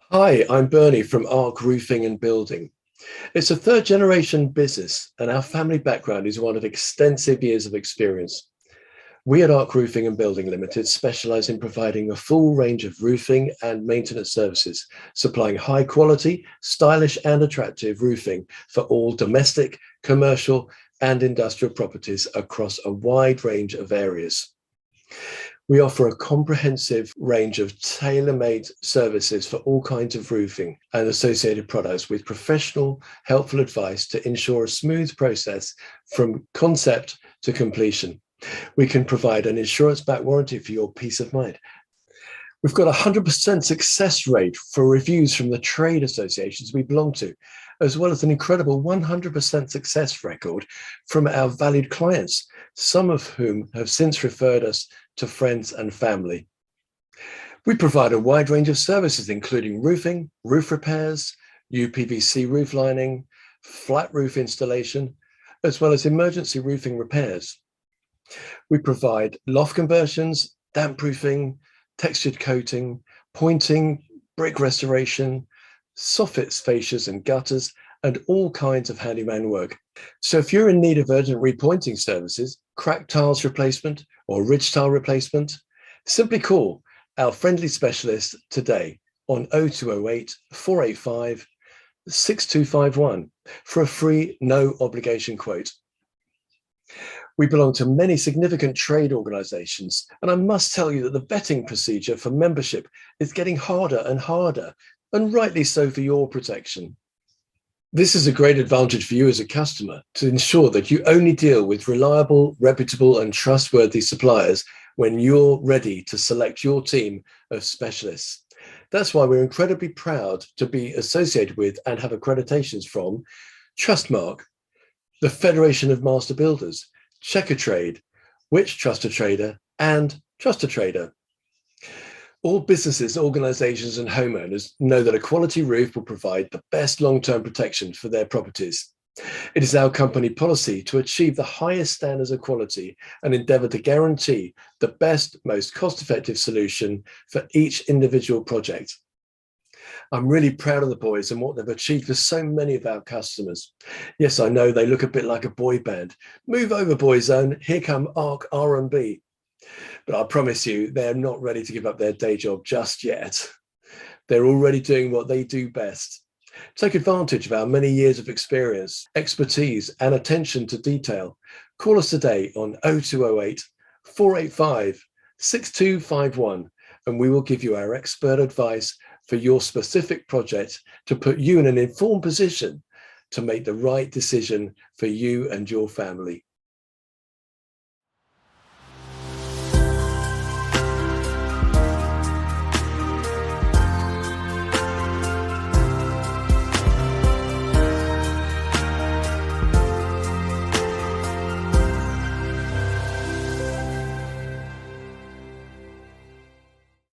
Hi, I'm Bernie from ARK Roofing and Building. It's a third generation business and our family background is one of extensive years of experience. We at ARK Roofing and Building Ltd specialise in providing a full range of roofing and maintenance services, supplying high quality, stylish and attractive roofing for all domestic, commercial and industrial properties across a wide range of areas. We offer a comprehensive range of tailor-made services for all kinds of roofing and associated products with professional, helpful advice to ensure a smooth process from concept to completion. We can provide an insurance-backed warranty for your peace of mind. We've got a 100% success rate for reviews from the trade associations we belong to, as well as an incredible 100% success record from our valued clients, some of whom have since referred us to friends and family. We provide a wide range of services, including roofing, roof repairs, UPVC roof lining, flat roof installation, as well as emergency roofing repairs. We provide loft conversions, damp proofing, textured coating, pointing, brick restoration, soffits, fascias and gutters, and all kinds of handyman work. So if you're in need of urgent repointing services, cracked tiles replacement or ridge tile replacement, simply call our friendly specialist today on 0208 485 6251 for a free, no obligation quote. We belong to many significant trade organisations, and I must tell you that the vetting procedure for membership is getting harder and harder, and rightly so for your protection. This is a great advantage for you as a customer to ensure that you only deal with reliable, reputable and trustworthy suppliers when you're ready to select your team of specialists. That's why we're incredibly proud to be associated with and have accreditations from TrustMark, the Federation of Master Builders, Checkatrade, Trustatrader and Trustatrader. All businesses, organizations and homeowners know that a quality roof will provide the best long-term protection for their properties. It is our company policy to achieve the highest standards of quality and endeavor to guarantee the best, most cost-effective solution for each individual project. I'm really proud of the boys and what they've achieved for so many of our customers. Yes, I know they look a bit like a boy band. Move over, Boyzone. Here come ARK R&B. But I promise you, they're not ready to give up their day job just yet. They're already doing what they do best. Take advantage of our many years of experience, expertise, and attention to detail. Call us today on 0208 485 6251, and we will give you our expert advice for your specific project to put you in an informed position to make the right decision for you and your family.